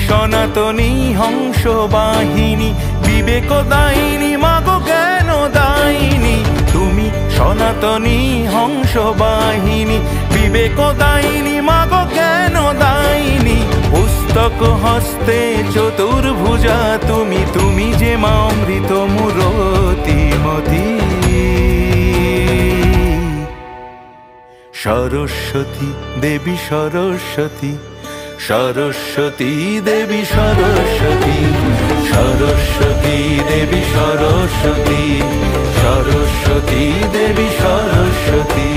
সনাতনী হংস বাহিনী, বিবেক দায়িনী মাগো জ্ঞান দায়িনী। তুমি সনাতনী হংস বাহিনী, বিবেক দায়িনী মাগো জ্ঞান দায়িনী। পুস্তক হস্তে চতুর্ভুজা তুমি, তুমি যে মা অমৃত মূরতিমতী। সরস্বতী দেবী সরস্বতী, সরস্বতী দেবী সরস্বতী, সরস্বতী দেবী সরস্বতী, সরস্বতী দেবী সরস্বতী।